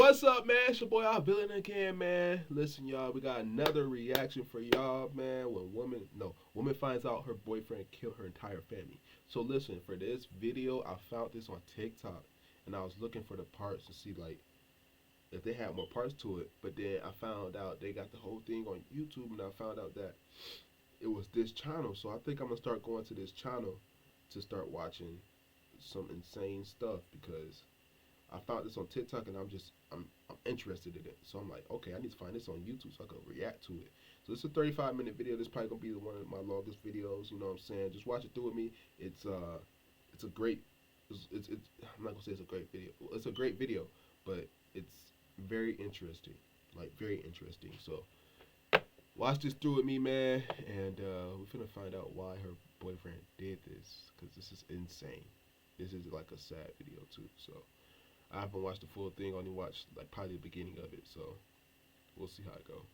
What's up, man? It's your boy Al Villain again, man. Listen, y'all, we got another reaction for y'all, man. When woman finds out her boyfriend killed her entire family. So listen, for this video, I found this on TikTok, and I was looking for the parts to see like if they had more parts to it. But then I found out they got the whole thing on YouTube, and I found out that it was this channel. So I think I'm gonna start going to this channel to start watching some insane stuff because I found this on TikTok and I'm interested in it. So I'm like, okay, I need to find this on YouTube so I can react to it. So it's a 35-minute video. This is probably gonna be one of my longest videos. You know what I'm saying? Just watch it through with me. It's a great. It's I'm not gonna say it's a great video. It's a great video, but it's very interesting. Like very interesting. So watch this through with me, man, and we're finna find out why her boyfriend did this, because this is insane. This is like a sad video too. So I haven't watched the full thing, only watched like probably the beginning of it, so we'll see how it goes.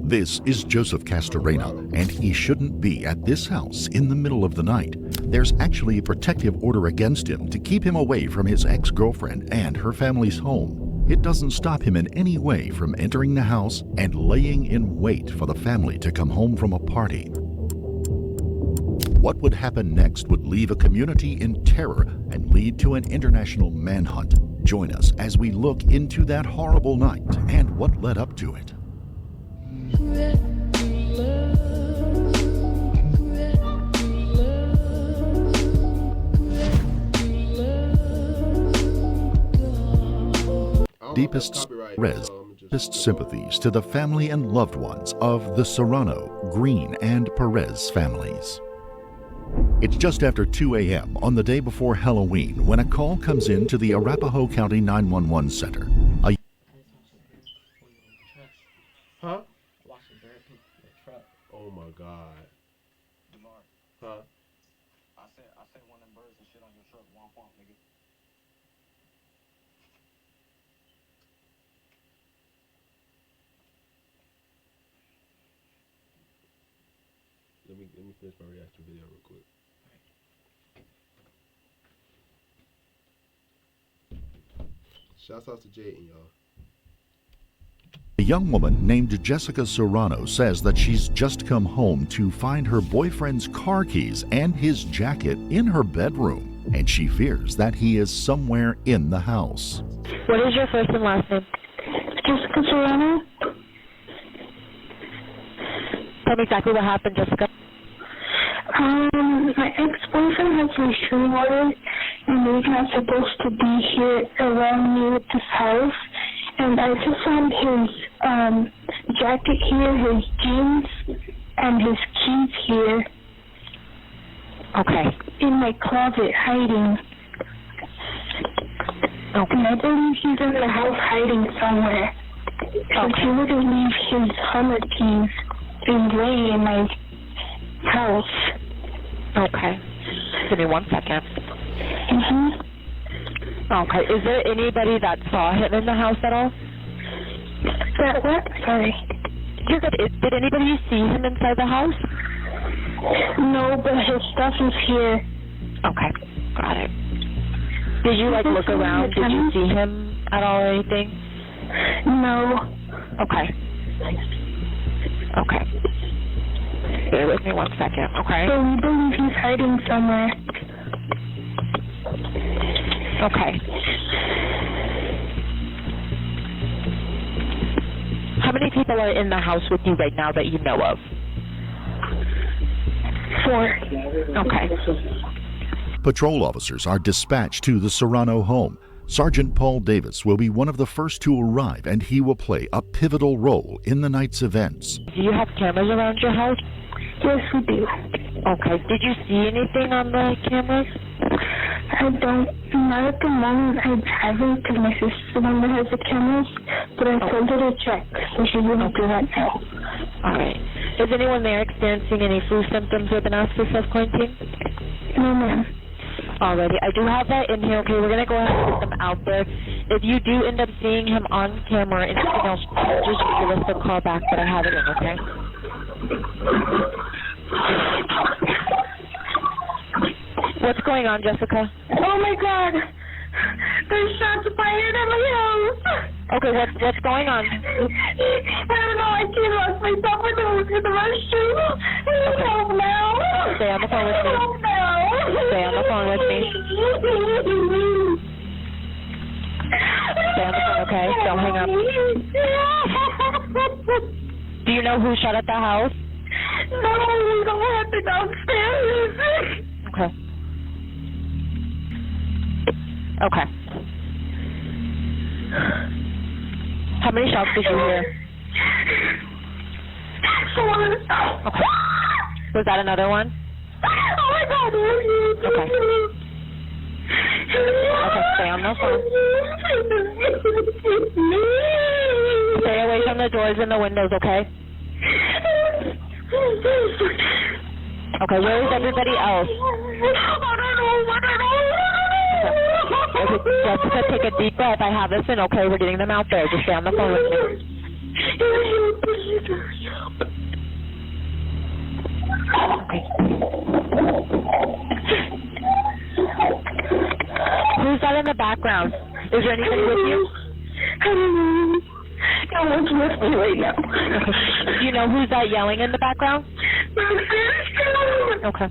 This is Joseph Castorena, and he shouldn't be at this house in the middle of the night. There's actually a protective order against him to keep him away from his ex-girlfriend and her family's home. It doesn't stop him in any way from entering the house and laying in wait for the family to come home from a party. What would happen next would leave a community in terror and lead to an international manhunt. Join us as we look into that horrible night and what led up to it. Deepest sympathies to the family and loved ones of the Serrano, Green, and Perez families. It's just after 2 a.m. on the day before Halloween when a call comes in to the Arapahoe County 911 Center. Huh? Oh my God. Huh? I said one of them birds and shit on your truck. Womp womp, nigga. Let me finish my reaction video real quick. Shouts out to Jaden, y'all. A young woman named Jessica Serrano says that she's just come home to find her boyfriend's car keys and his jacket in her bedroom, and she fears that he is somewhere in the house. What is your first and last name? Jessica Serrano. Tell me exactly what happened, Jessica. My ex-boyfriend has a restraining order, and he's not supposed to be here around me with this house. And I just found his jacket here, his jeans, and his keys here. Okay. In my closet, hiding. Okay. And I believe he's in the house hiding somewhere. Because he wouldn't leave his Hummer keys laying in my house. Okay. Give me 1 second. Mm-hmm. Okay. Is there anybody that saw him in the house at all? That what? Sorry. You're good. Did anybody see him inside the house? No, but his stuff is here. Okay. Got it. Did you look around? Did you see him at all or anything? No. Okay. Okay. Bear with me 1 second, okay? So we believe he's hiding somewhere. Okay. How many people are in the house with you right now that you know of? 4. Okay. Patrol officers are dispatched to the Serrano home. Sergeant Paul Davis will be one of the first to arrive, and he will play a pivotal role in the night's events. Do you have cameras around your house? Yes, we do. Okay. Did you see anything on the cameras? I don't. Not at the moment. I haven't, because my sister's the one that has the cameras. But I told her to check, so she's going to do that now. All right. Is anyone there experiencing any flu symptoms or been asked for self-quarantine? No, ma'am. Alrighty, I do have that in here. Okay, we're going to go ahead and put them out there. If you do end up seeing him on camera or anything else, just give us a call back, but I have it in, okay? What's going on, Jessica? Oh my God! There's shots fired at my house. Okay, what's going on? I don't know. I can't lost myself in the restroom. Help now! Stay on the phone with me. Help now! Stay on the phone with me. Stay on the phone, okay? Don't hang up. Do you know who shot at the house? No, we don't have to downstairs. Okay. Okay. How many shots did you hear? Four. Okay. Was that another one? Oh my God. Okay. Okay, stay on the phone. Stay away from the doors and the windows, okay? Okay, where is everybody else? I don't know. Okay, Jessica, take a deep breath. I have this in, okay? We're getting them out there. Just stay on the phone with me. Okay. Who's that in the background? Is there anybody with you? I don't know. No one's with me right now. Okay. Do you know who's that yelling in the background? Okay.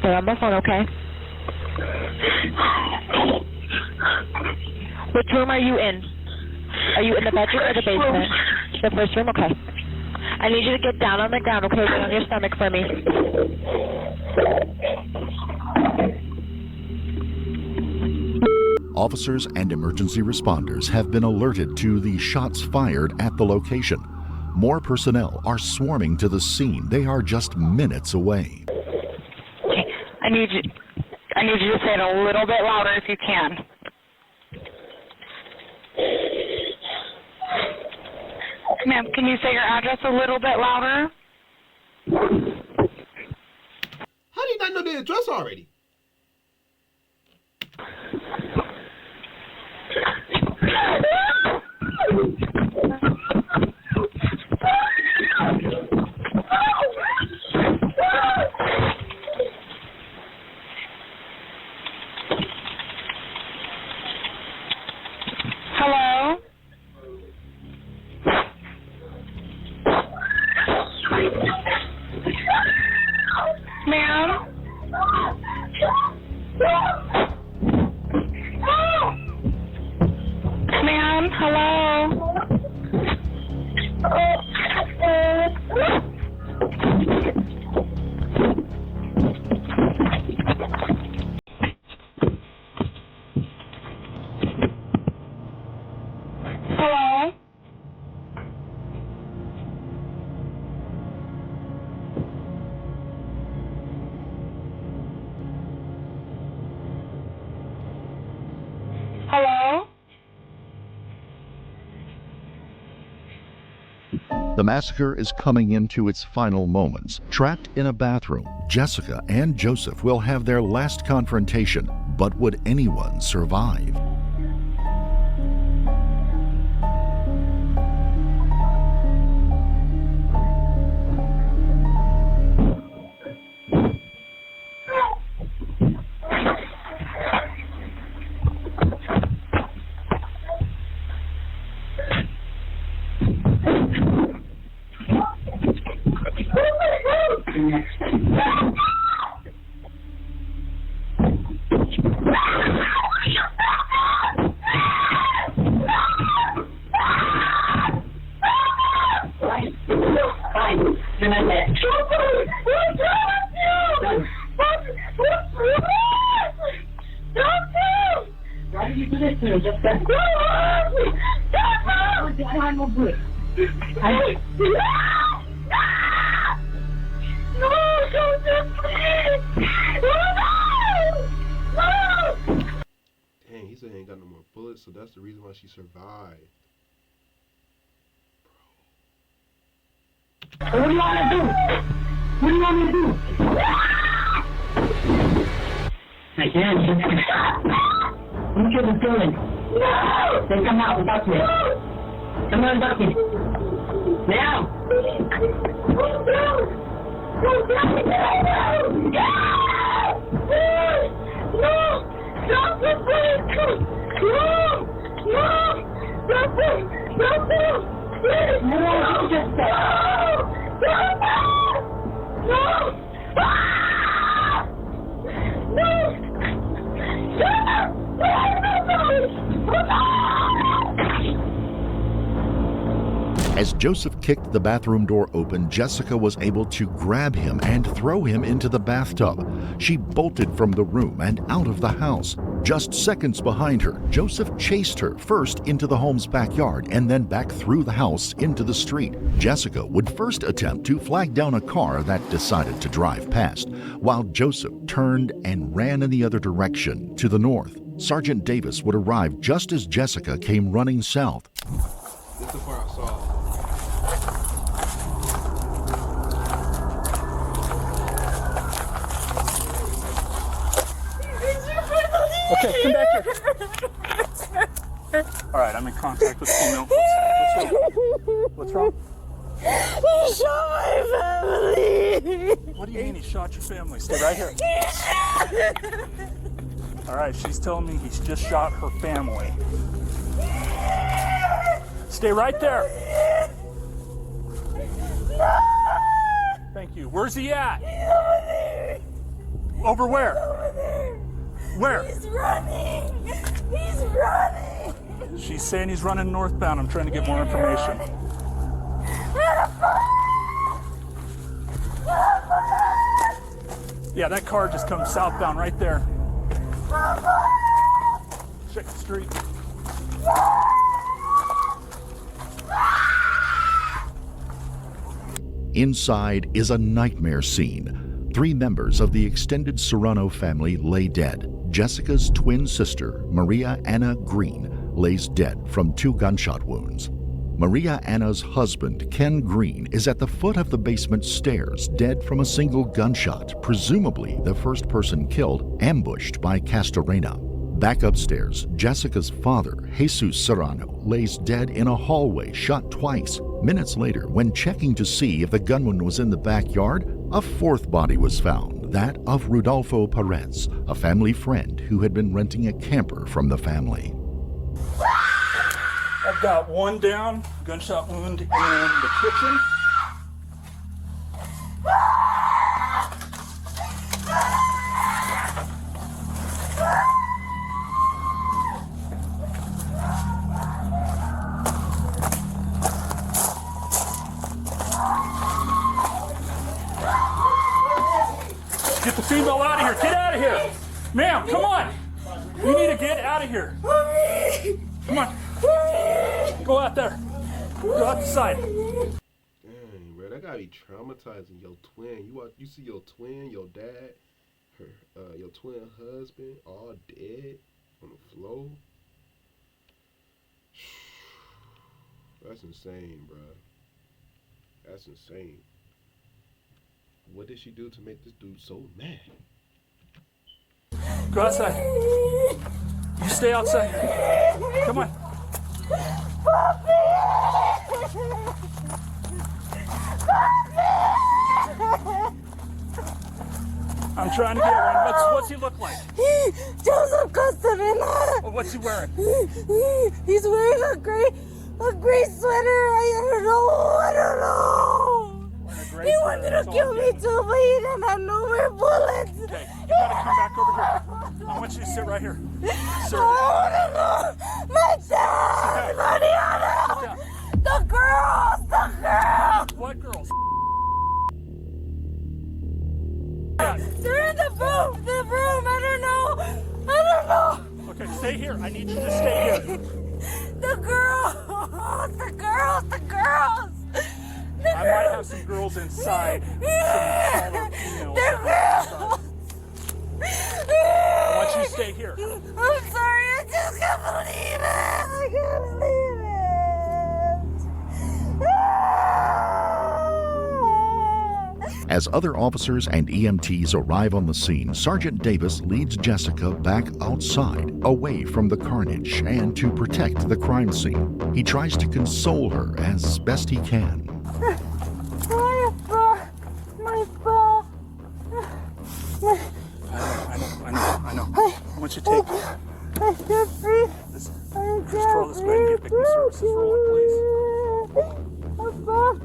Stay on the phone, okay? Which room are you in? Are you in the bedroom or the basement? The first room? Okay. I need you to get down on the ground, okay? Lay on your stomach for me. Officers and emergency responders have been alerted to the shots fired at the location. More personnel are swarming to the scene. They are just minutes away. Okay, I need you to say it a little bit louder if you can. Ma'am, can you say your address a little bit louder? How do you not know the address already? Hello? Ma'am? Ma'am, hello? Hello? Hello? The massacre is coming into its final moments. Trapped in a bathroom, Jessica and Joseph will have their last confrontation. But would anyone survive? Why did you do this to me? Just that. I had no good. Dang, he said he ain't got no more bullets, so that's the reason why she survived. What do you want to do? What do you want me to do? I can't. What you doing? Then come out and talk to me. Come on, talk to me. Now. As Joseph kicked the bathroom door open, Jessica was able to grab him and throw him into the bathtub. She bolted from the room and out of the house. Just seconds behind her, Joseph chased her first into the home's backyard and then back through the house into the street. Jessica would first attempt to flag down a car that decided to drive past, while Joseph turned and ran in the other direction to the north. Sergeant Davis would arrive just as Jessica came running south. This is the part I saw. Okay, come back here. All right, I'm in contact with female. What's wrong? He shot my family. What do you mean he shot your family? Stay right here. All right, she's telling me he's just shot her family. Stay right there. Thank you. Where's he at? Over where? Where? He's running. He's running. She's saying he's running northbound. I'm trying to get more information. Yeah, that car just comes southbound right there. Check the street. Inside is a nightmare scene. 3 members of the extended Serrano family lay dead. Jessica's twin sister, Maria Anna Green, lays dead from 2 gunshot wounds. Maria Anna's husband, Ken Green, is at the foot of the basement stairs, dead from a single gunshot, presumably the first person killed, ambushed by Castorena. Back upstairs, Jessica's father, Jesus Serrano, lays dead in a hallway, shot twice. Minutes later, when checking to see if the gunman was in the backyard, a 4th body was found, that of Rudolfo Perez, a family friend who had been renting a camper from the family. I've got 1 down, gunshot wound in the kitchen. Get the female out of here. Get out of here. Ma'am, come on. You need to get out of here. Come on. Go out there. Go out the side. Dang, bro, that gotta be traumatizing. Your twin, you see your twin, your dad, your twin husband, all dead on the floor. That's insane, bro. That's insane. What did she do to make this dude so mad? Go outside. You stay outside. Come on. I'm trying to get one. What's he look like? Joseph Castorena. Well, what's he wearing? He's wearing a gray sweater. I don't know. He wanted to kill me too, but he didn't have no more bullets. Okay, you gotta come back over here. I want you to sit right here. Sir. I don't know. My dad, Mariana. The girls. What girls? They're in the room. I don't know. Okay, stay here. I need you to stay here. The girls. I might have some girls inside. Some smaller females. Girls. I want you to stay here. I'm sorry, I just can't believe it. I can't believe it. As other officers and EMTs arrive on the scene, Sergeant Davis leads Jessica back outside, away from the carnage, and to protect the crime scene. He tries to console her as best he can. my fault. I know. How much you take? I can't breathe. Just roll this way and get victim services rolling, please.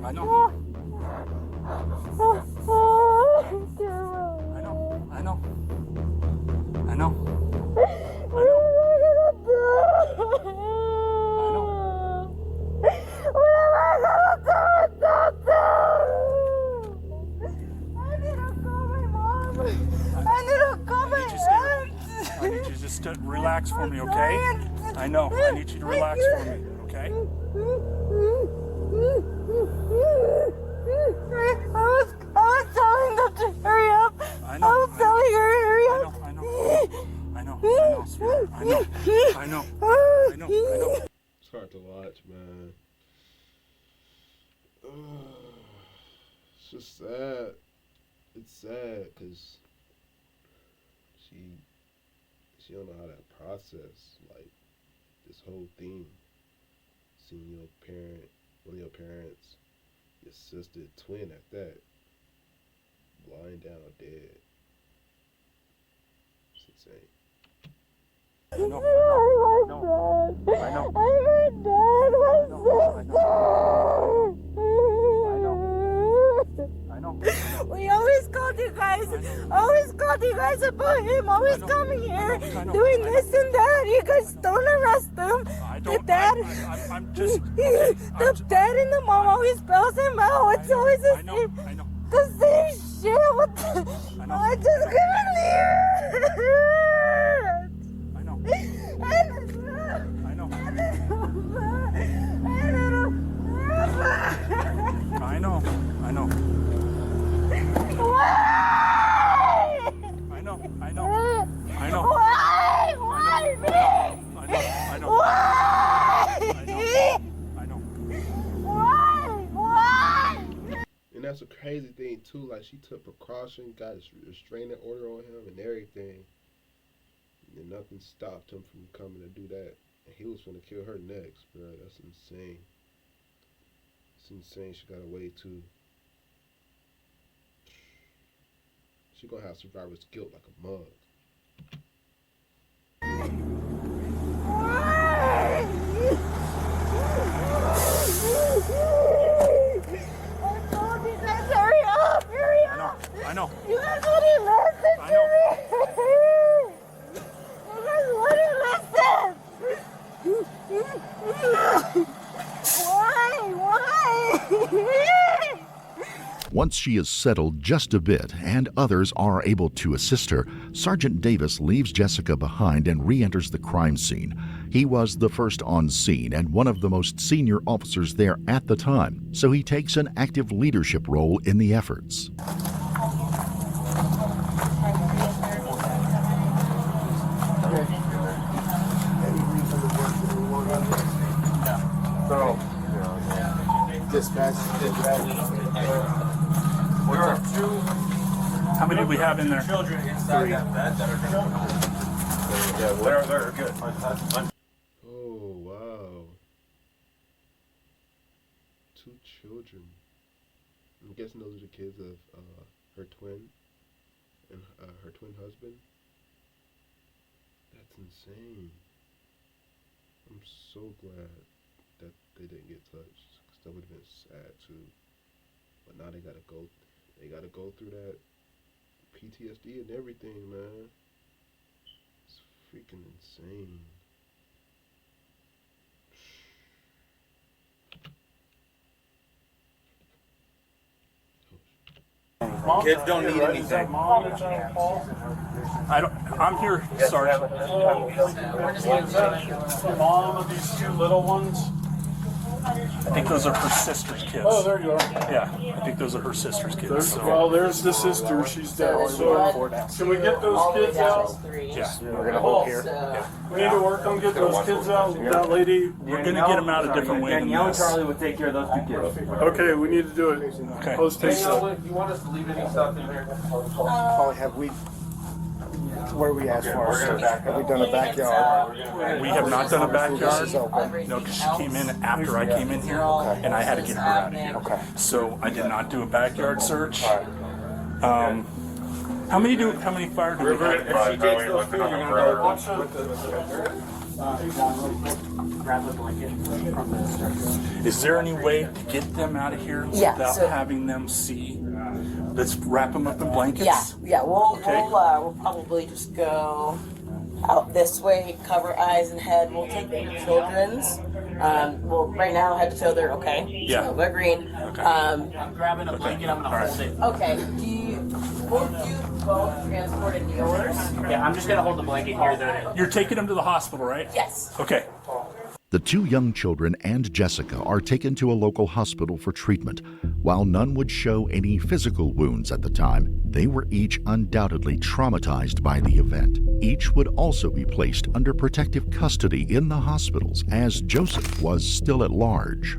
I know. I need you just to relax for me, okay? I know. I need you to relax for me, okay? I was telling them to hurry up. I was telling her to hurry up. I know. It's hard to watch, man. It's just sad. It's sad because she don't know how to process like this whole thing. Seeing your parent, one of your parents, your sister, twin at that, lying down dead. It's insane. I know. We always called you guys about him, always coming here, doing this and that. You guys don't arrest him. The dad and the mom always spells him out. It's always the same shit. What the? I just couldn't leave it. I know. Why? I know. Why me? I know. Why? And that's a crazy thing too. Like she took precaution, got a restraining order on him and everything, and nothing stopped him from coming to do that. And he was gonna kill her next, bro. That's insane. It's insane. She got away too. She gonna have survivor's guilt like a mug. I know. You guys wouldn't listen to me. You guys wouldn't listen. Why? Once she is settled just a bit and others are able to assist her, Sergeant Davis leaves Jessica behind and re-enters the crime scene. He was the first on scene and one of the most senior officers there at the time, so he takes an active leadership role in the efforts. Dispatch. How many do we have in there? Children inside that bed that are they're good. Oh wow. 2 children. I'm guessing those are the kids of her twin and her twin husband. That's insane. I'm so glad that they didn't get touched, because that would have been sad too. But now they gotta go through that PTSD and everything, man. It's freaking insane. Kids don't need anything. I'm here, Sergeant. Mom of these 2 little ones? I think those are her sister's kids. Oh, there you are. Yeah, I think those are her sister's kids. So. Well, there's the sister. She's dead. So can we get those kids out? Yeah, we're gonna hold here. Yeah. We need to work on getting those kids out. That lady. We're gonna get them out a different way than Danielle and this. Charlie would take care of those 2 kids. Okay, we need to do it. Okay. Post haste. You want us to leave any stuff in there? Polly, have we, where we asked for our search? Have we done a backyard? We have not done a backyard. This is open. No, because she came in after I came in here, and I had to get her out of here. Okay. So I did not do a backyard search. How many fire do we have? If she takes those two, you're gonna go watch them. Grab a blanket from the structure. Is there any way to get them out of here without having them see? Let's wrap them up in blankets. We'll probably just go out this way, cover eyes and head. We'll take the children's. Right now, head to toe, they're okay. Yeah. So they're green. Okay. I'm grabbing a blanket. I'm gonna hold it. Okay. Will you both transport in yours? Yeah, I'm just gonna hold the blanket here. You're taking them to the hospital, right? Yes. Okay. The two young children and Jessica are taken to a local hospital for treatment. While none would show any physical wounds at the time, they were each undoubtedly traumatized by the event. Each would also be placed under protective custody in the hospitals as Joseph was still at large.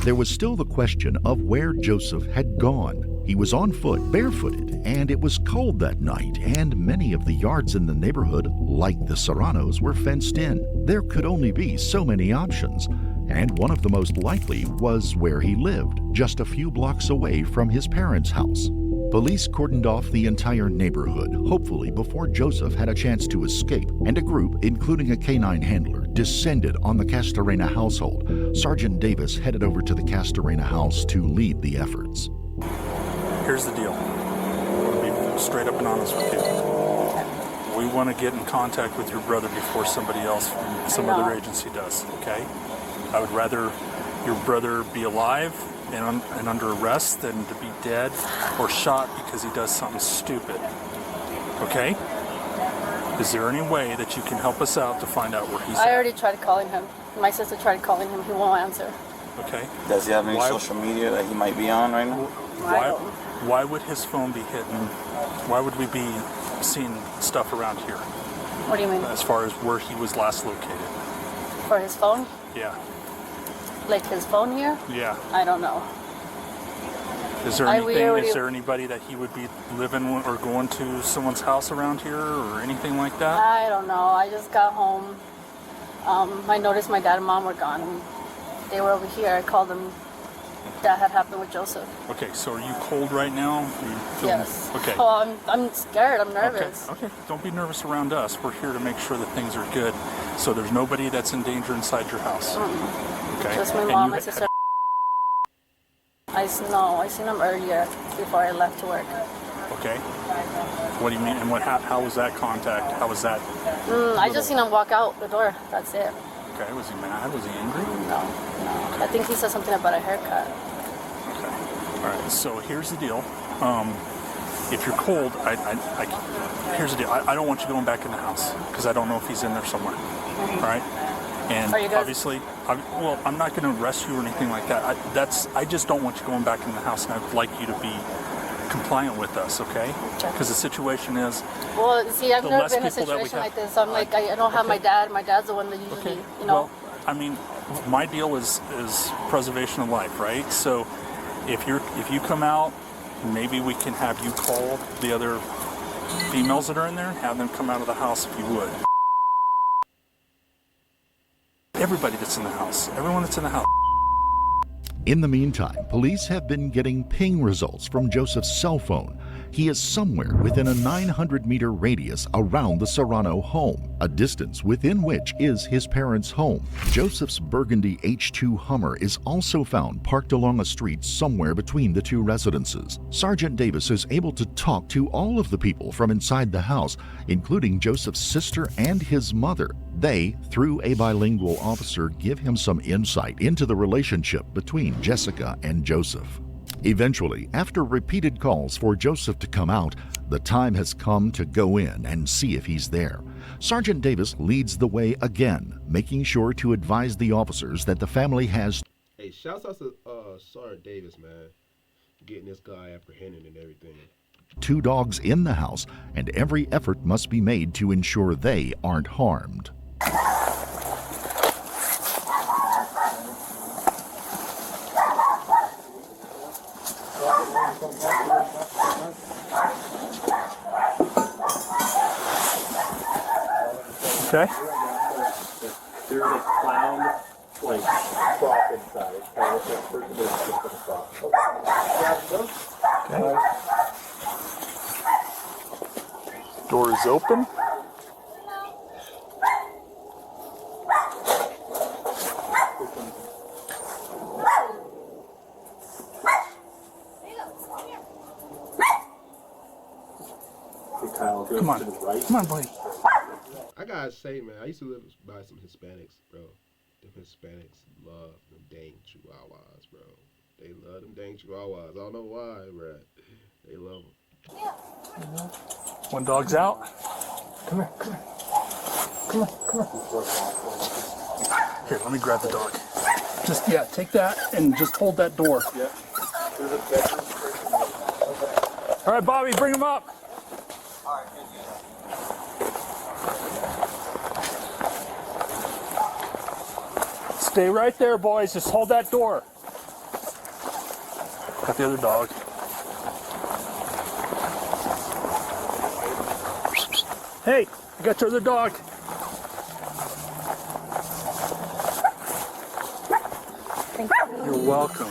There was still the question of where Joseph had gone. He was on foot, barefooted, and it was cold that night, and many of the yards in the neighborhood, like the Serranos, were fenced in. There could only be so many options, and one of the most likely was where he lived, just a few blocks away from his parents' house. Police cordoned off the entire neighborhood, hopefully before Joseph had a chance to escape, and a group, including a canine handler, descended on the Castorena household. Sergeant Davis headed over to the Castorena house to lead the efforts. Here's the deal. I'm going to be straight up and honest with you. We want to get in contact with your brother before somebody else from some other agency does, okay? I would rather your brother be alive and under arrest than to be dead or shot because he does something stupid, okay? Is there any way that you can help us out to find out where he's at? I already tried calling him. My sister tried calling him. He won't answer. Okay. Does he have any social media that he might be on right now? Why would his phone be hidden? Why would we be seeing stuff around here? What do you mean? As far as where he was last located. For his phone? Yeah. Like his phone here? Yeah. I don't know. Is there is there anybody that he would be living or going to someone's house around here or anything like that? I don't know. I just got home. I noticed my dad and mom were gone. They were over here. I called them. That had happened with Joseph. Okay, so are you cold right now? Are you feeling, yes. Okay. Oh, I'm scared. I'm nervous. Okay. Don't be nervous around us. We're here to make sure that things are good. So there's nobody that's in danger inside your house. Okay. Just my mom, my sister. I seen them earlier before I left to work. Okay. What do you mean? And how was that contact? How was that? I just seen him walk out the door. That's it. Okay. Was he mad? Was he angry? No. Okay. I think he said something about a haircut. Okay. All right. So here's the deal. If you're cold, here's the deal. I don't want you going back in the house because I don't know if he's in there somewhere. All right. And obviously, I'm not going to arrest you or anything like that. I just don't want you going back in the house, and I'd like you to be compliant with us, okay? Because the situation is. Well, see, I've never been in a situation like this. I'm like, I don't have my dad. My dad's the one that usually, Well, I mean, my deal is preservation of life, right? So, if you come out, maybe we can have you call the other females that are in there and have them come out of the house if you would. Everybody that's in the house, everyone that's in the house. In the meantime, police have been getting ping results from Joseph's cell phone. He is somewhere within a 900-meter radius around the Serrano home, a distance within which is his parents' home. Joseph's burgundy H2 Hummer is also found parked along a street somewhere between the two residences. Sergeant Davis is able to talk to all of the people from inside the house, including Joseph's sister and his mother. They, through a bilingual officer, give him some insight into the relationship between Jessica and Joseph. Eventually, after repeated calls for Joseph to come out, the time has come to go in and see if he's there. Sergeant Davis leads the way again, making sure to advise the officers that the family has... Hey, shouts out to Sergeant Davis, man. Getting this guy apprehended and everything. 2 dogs in the house, and every effort must be made to ensure they aren't harmed. Okay. There's a clown, like, prop inside. Okay. Door is open. Come on. Come on, buddy. I gotta say, man, I used to live by some Hispanics, bro. Them Hispanics love them dang chihuahuas, bro. They love them dang chihuahuas. I don't know why, bro. They love them. One dog's out. Come here, come here. Come on, come on. Here, let me grab the dog. Just, yeah, take that and just hold that door. Yeah. All right, Bobby, bring him up. Stay right there, boys. Just hold that door. Got the other dog. Hey, you got your other dog. You're welcome.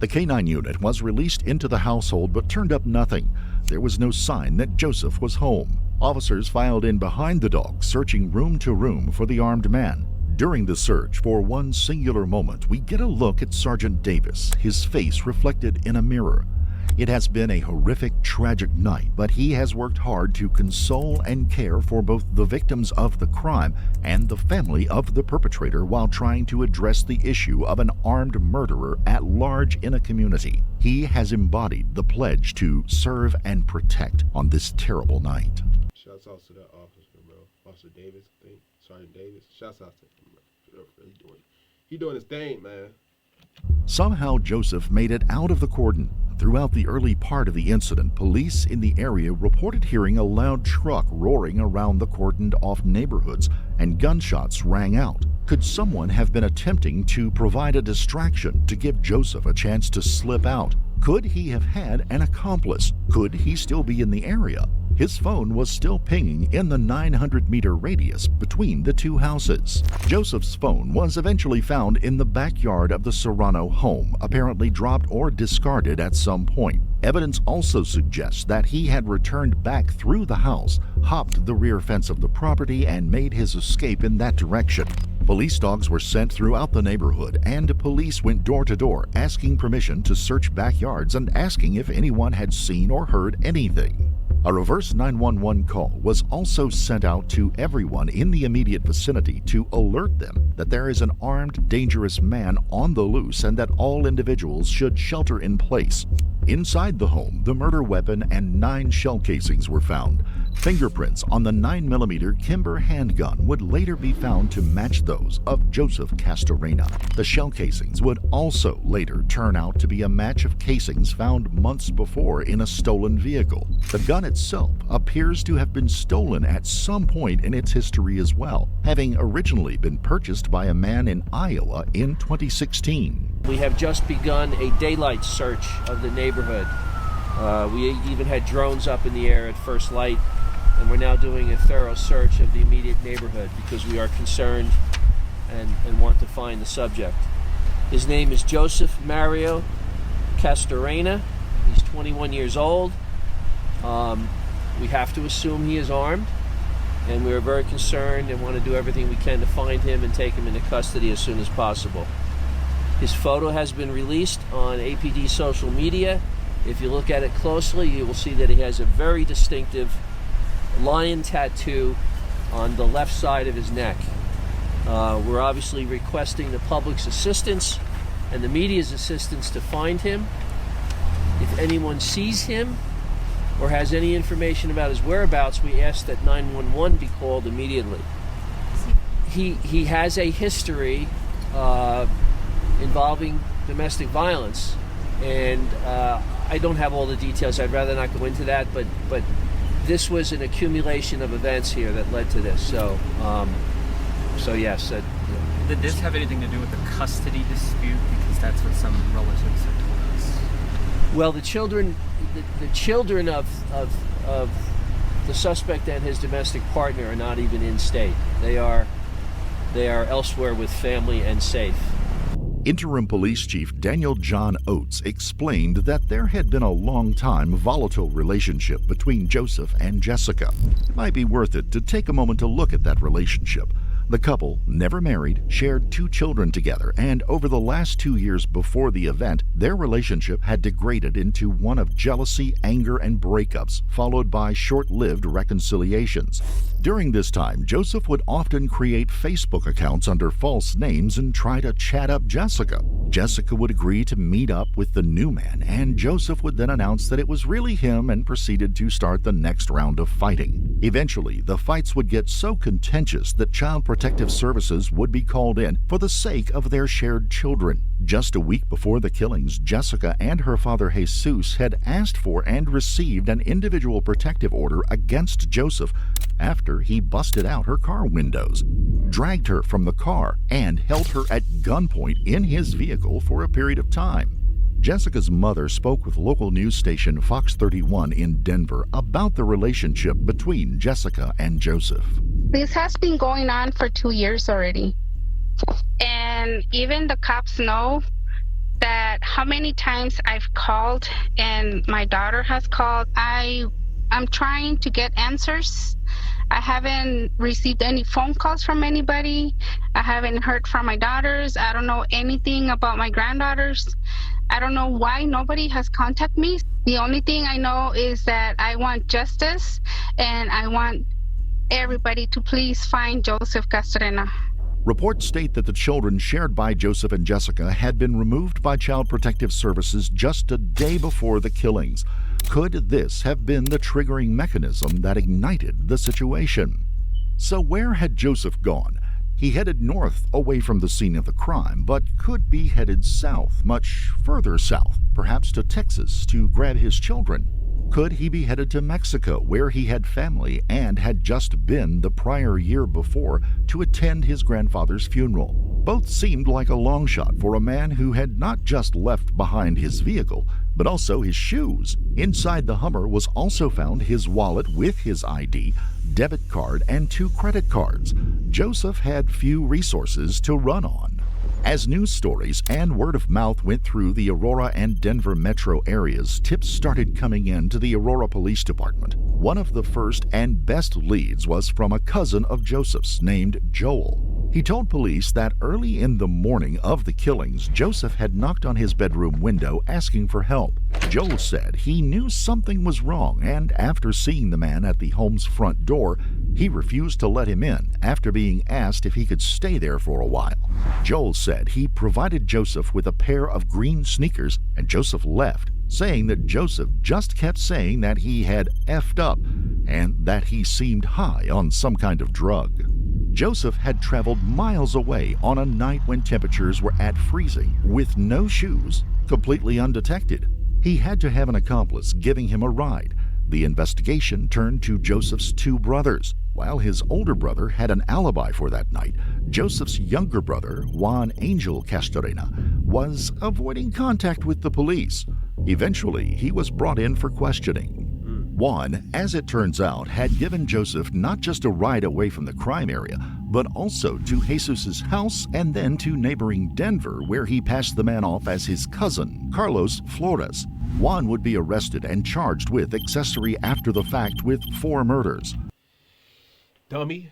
The K-9 unit was released into the household but turned up nothing. There was no sign that Joseph was home. Officers filed in behind the dog, searching room to room for the armed man. During the search, for one singular moment, we get a look at Sergeant Davis, his face reflected in a mirror. It has been a horrific, tragic night, but he has worked hard to console and care for both the victims of the crime and the family of the perpetrator while trying to address the issue of an armed murderer at large in a community. He has embodied the pledge to serve and protect on this terrible night. Shouts out to that officer, bro. Officer Davis, I think. Sergeant Davis. Shouts out to him, bro. He doing his thing, man. Somehow Joseph made it out of the cordon. Throughout the early part of the incident, police in the area reported hearing a loud truck roaring around the cordoned-off neighborhoods, and gunshots rang out. Could someone have been attempting to provide a distraction to give Joseph a chance to slip out? Could he have had an accomplice? Could he still be in the area? His phone was still pinging in the 900-meter radius between the two houses. Joseph's phone was eventually found in the backyard of the Serrano home, apparently dropped or discarded at some point. Evidence also suggests that he had returned back through the house, hopped the rear fence of the property, and made his escape in that direction. Police dogs were sent throughout the neighborhood, and police went door to door asking permission to search backyards and asking if anyone had seen or heard anything. A reverse 911 call was also sent out to everyone in the immediate vicinity to alert them that there is an armed, dangerous man on the loose and that all individuals should shelter in place. Inside the home, the murder weapon and 9 shell casings were found. Fingerprints on the 9mm Kimber handgun would later be found to match those of Joseph Castorena. The shell casings would also later turn out to be a match of casings found months before in a stolen vehicle. The gun itself appears to have been stolen at some point in its history as well, having originally been purchased by a man in Iowa in 2016. We have just begun a daylight search of the neighborhood. We even had drones up in the air at first light, and we're now doing a thorough search of the immediate neighborhood because we are concerned and want to find the subject. His name is Joseph Mario Castorena. He's 21 years old. We have to assume he is armed, and we are very concerned and want to do everything we can to find him and take him into custody as soon as possible. His photo has been released on APD social media. If you look at it closely, you will see that he has a very distinctive lion tattoo on the left side of his neck. We're obviously requesting the public's assistance and the media's assistance to find him. If anyone sees him or has any information about his whereabouts, we ask that 911 be called immediately. He has a history involving domestic violence, and I don't have all the details. I'd rather not go into that, but this was an accumulation of events here that led to this. So yes. Did this have anything to do with the custody dispute? Because that's what some relatives have told us. Well, the children of the suspect and his domestic partner are not even in state. They are elsewhere with family and safe. Interim Police Chief Daniel John Oates explained that there had been a long-time volatile relationship between Joseph and Jessica. It might be worth it to take a moment to look at that relationship. The couple, never married, shared 2 children together, and over the last 2 years before the event, their relationship had degraded into one of jealousy, anger, and breakups, followed by short-lived reconciliations. During this time, Joseph would often create Facebook accounts under false names and try to chat up Jessica. Jessica would agree to meet up with the new man, and Joseph would then announce that it was really him and proceeded to start the next round of fighting. Eventually, the fights would get so contentious that Child Protective Services would be called in for the sake of their shared children. Just a week before the killings, Jessica and her father Jesus had asked for and received an individual protective order against Joseph after he busted out her car windows, dragged her from the car, and held her at gunpoint in his vehicle for a period of time. Jessica's mother spoke with local news station Fox 31 in Denver about the relationship between Jessica and Joseph. This has been going on for 2 years already. And even the cops know that how many times I've called and my daughter has called. I'm trying to get answers. I haven't received any phone calls from anybody. I haven't heard from my daughters. I don't know anything about my granddaughters. I don't know why nobody has contacted me. The only thing I know is that I want justice, and I want everybody to please find Joseph Castrena. Reports state that the children shared by Joseph and Jessica had been removed by Child Protective Services just a day before the killings. Could this have been the triggering mechanism that ignited the situation? So where had Joseph gone? He headed north away from the scene of the crime, but could be headed south, much further south, perhaps to Texas, to grab his children. Could he be headed to Mexico, where he had family and had just been the prior year before to attend his grandfather's funeral? Both seemed like a long shot for a man who had not just left behind his vehicle, but also his shoes. Inside the Hummer was also found his wallet with his ID, debit card, and 2 credit cards. Joseph had few resources to run on. As news stories and word of mouth went through the Aurora and Denver metro areas, tips started coming in to the Aurora Police Department. One of the first and best leads was from a cousin of Joseph's named Joel. He told police that early in the morning of the killings, Joseph had knocked on his bedroom window asking for help. Joel said he knew something was wrong, and after seeing the man at the home's front door, he refused to let him in after being asked if he could stay there for a while. Joel said he provided Joseph with a pair of green sneakers, and Joseph left, saying that Joseph just kept saying that he had effed up and that he seemed high on some kind of drug. Joseph had traveled miles away on a night when temperatures were at freezing, with no shoes, completely undetected. He had to have an accomplice giving him a ride. The investigation turned to Joseph's 2 brothers. While his older brother had an alibi for that night, Joseph's younger brother, Juan Angel Castrena, was avoiding contact with the police. Eventually, he was brought in for questioning. Juan, as it turns out, had given Joseph not just a ride away from the crime area, but also to Jesus's house and then to neighboring Denver, where he passed the man off as his cousin, Carlos Flores. Juan would be arrested and charged with accessory after the fact with 4 murders. Dummy.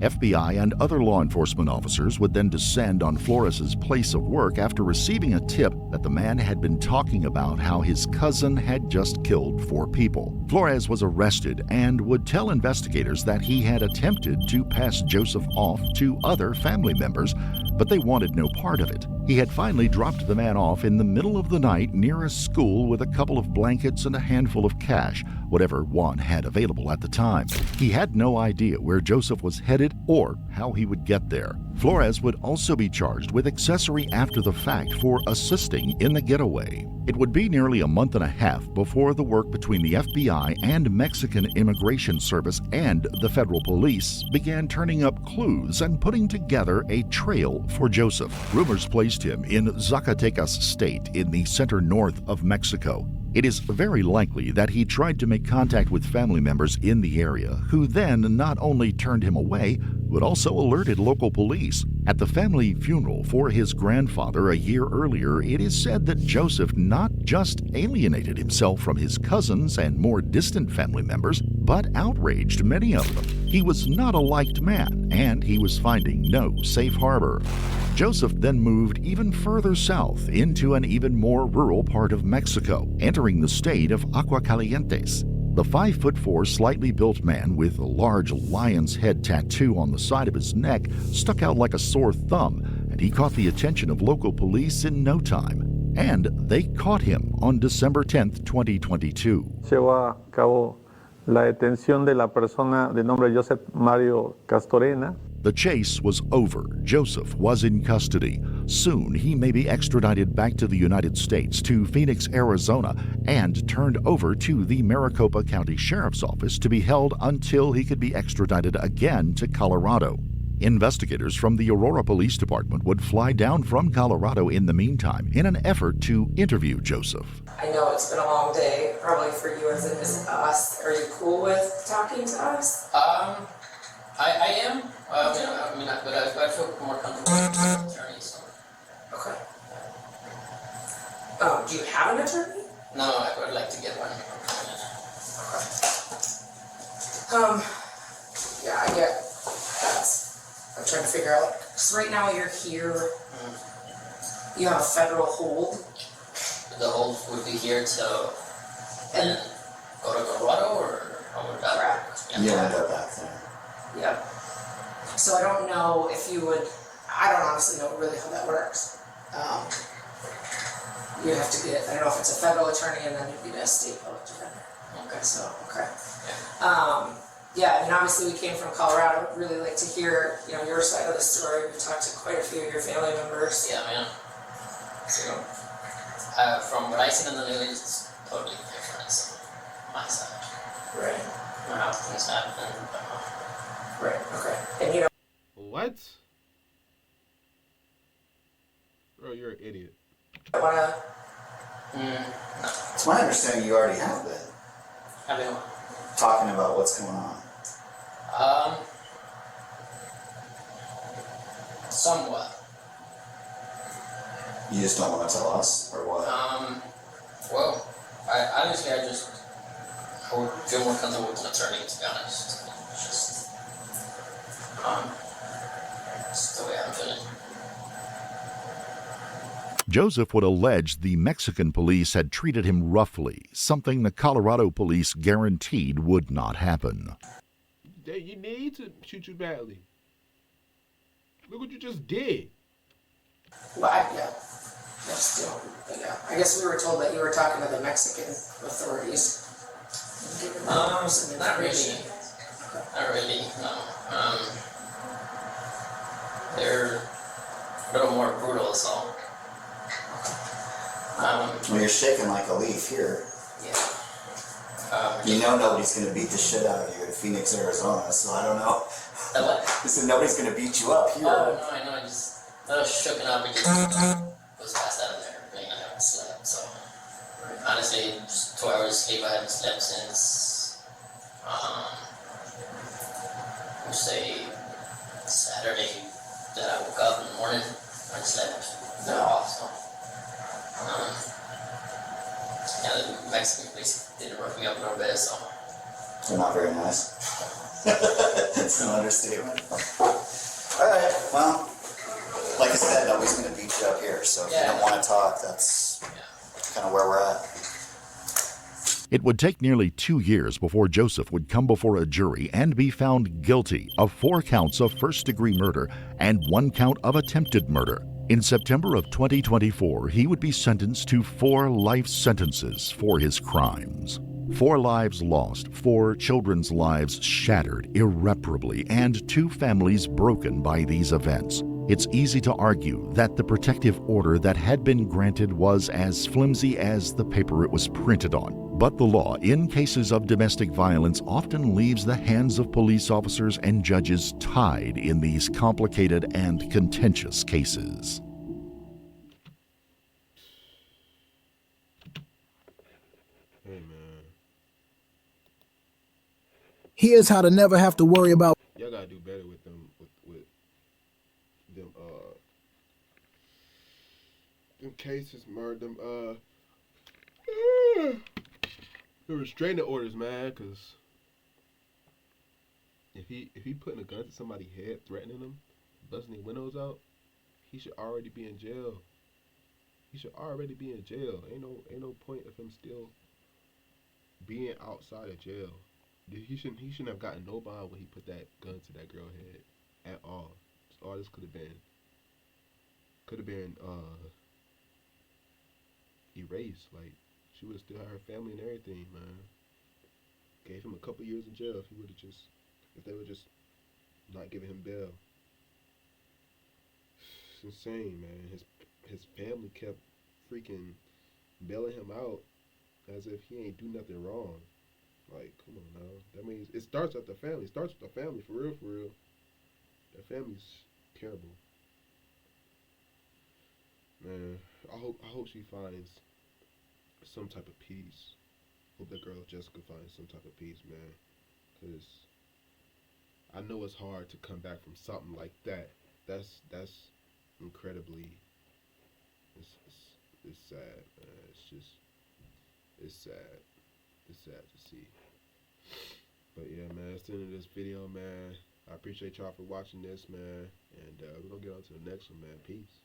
FBI and other law enforcement officers would then descend on Flores's place of work after receiving a tip that the man had been talking about how his cousin had just killed 4 people. Flores was arrested and would tell investigators that he had attempted to pass Joseph off to other family members, but they wanted no part of it. He had finally dropped the man off in the middle of the night near a school with a couple of blankets and a handful of cash, whatever Juan had available at the time. He had no idea where Joseph was headed or how he would get there. Flores would also be charged with accessory after the fact for assisting in the getaway. It would be nearly a month and a half before the work between the FBI and Mexican Immigration Service and the federal police began turning up clues and putting together a trail for Joseph. Rumors placed him in Zacatecas State in the center north of Mexico. It is very likely that he tried to make contact with family members in the area, who then not only turned him away, but also alerted local police. At the family funeral for his grandfather a year earlier, it is said that Joseph not just alienated himself from his cousins and more distant family members, but outraged many of them. He was not a liked man, and he was finding no safe harbor. Joseph then moved even further south into an even more rural part of Mexico, entering the state of Aguascalientes. The 5'4", slightly built man with a large lion's head tattoo on the side of his neck stuck out like a sore thumb, and he caught the attention of local police in no time. And they caught him on December 10th, 2022. Llevó a cabo la detención de la persona de nombre Joseph Mario Castorena. The chase was over. Joseph was in custody. Soon he may be extradited back to the United States, to Phoenix, Arizona, and turned over to the Maricopa County Sheriff's Office to be held until he could be extradited again to Colorado. Investigators from the Aurora Police Department would fly down from Colorado in the meantime in an effort to interview Joseph. I know it's been a long day, probably for you as it is us. Are you cool with talking to us? I am. But I feel more comfortable with an attorney. So. Okay. Oh, do you have an attorney? No, I would like to get one. Okay. Yeah, I get that. I'm trying to figure out. So right now you're here. You have a federal hold. The hold would be here to and go to Colorado, or how would that work? Yeah, I got back there. Yeah. So I don't know if you would, I don't honestly know really how that works. You have to get, I don't know if it's a federal attorney and then you'd be a state public defender. Okay. So, okay. Yeah, I mean, obviously we came from Colorado. I'd really like to hear, your side of the story. We've talked to quite a few of your family members. Yeah, man. So, from what I seen in the news, it's totally different. So, my side. Right. How things happen. Right, okay. And What? Bro, you're an idiot. I wanna... No. It's my understanding you already have been. Have been talking about what's going on. Somewhat. You just don't want to tell us, or what? Well, I would feel more comfortable with an attorney, to be honest. It's the way I'm feeling. Joseph would allege the Mexican police had treated him roughly, something the Colorado police guaranteed would not happen. You need to shoot you badly. Look what you just did. Well, yeah. I guess we were told that you were talking to the Mexican authorities. Not really. Not really, no. They're a little more brutal, so. Well, you're shaking like a leaf here. Yeah. You know nobody's going to beat the shit out of you in Phoenix, Arizona, so I don't know. What? I said nobody's going to beat you up here. Oh, no, I know. I was shooken up and just was passed out of there. I haven't slept, so. Honestly, just 2 hours sleep. I haven't slept since, let's say, Saturday that I woke up in the morning. I slept off, so. Yeah, the Mexican police did rough me up a little bit, so. They're not very nice. It's an understatement. Alright, well, like I said, nobody's going to beat you up here, so if you don't want to talk, that's kind of where we're at. It would take nearly 2 years before Joseph would come before a jury and be found guilty of 4 counts of first-degree murder and 1 count of attempted murder. In September of 2024, he would be sentenced to 4 life sentences for his crimes. 4 lives lost, 4 children's lives shattered irreparably, and 2 families broken by these events. It's easy to argue that the protective order that had been granted was as flimsy as the paper it was printed on. But the law in cases of domestic violence often leaves the hands of police officers and judges tied in these complicated and contentious cases. Here's how to never have to worry about. Y'all gotta do better with them them cases, them the restraining orders, man. Cause if he putting a gun to somebody's head, threatening them, busting their windows out, he should already be in jail. He should already be in jail. Ain't no point of him still being outside of jail. He shouldn't have gotten no bond when he put that gun to that girl's head at all. All this could have been erased. Like, she would have still had her family and everything, man. Gave him a couple years in jail if they would just not giving him bail. It's insane, man. His family kept freaking bailing him out as if he ain't do nothing wrong. Like, come on now. That means it starts at the family. It starts with the family, for real, for real. That family's terrible. Man, I hope she finds some type of peace. Hope that girl Jessica finds some type of peace, man. Cause I know it's hard to come back from something like that. That's incredibly. It's sad, man. It's sad. It's sad to see. But yeah, man, that's the end of this video, man. I appreciate y'all for watching this, man. And we're gonna get on to the next one, man. Peace.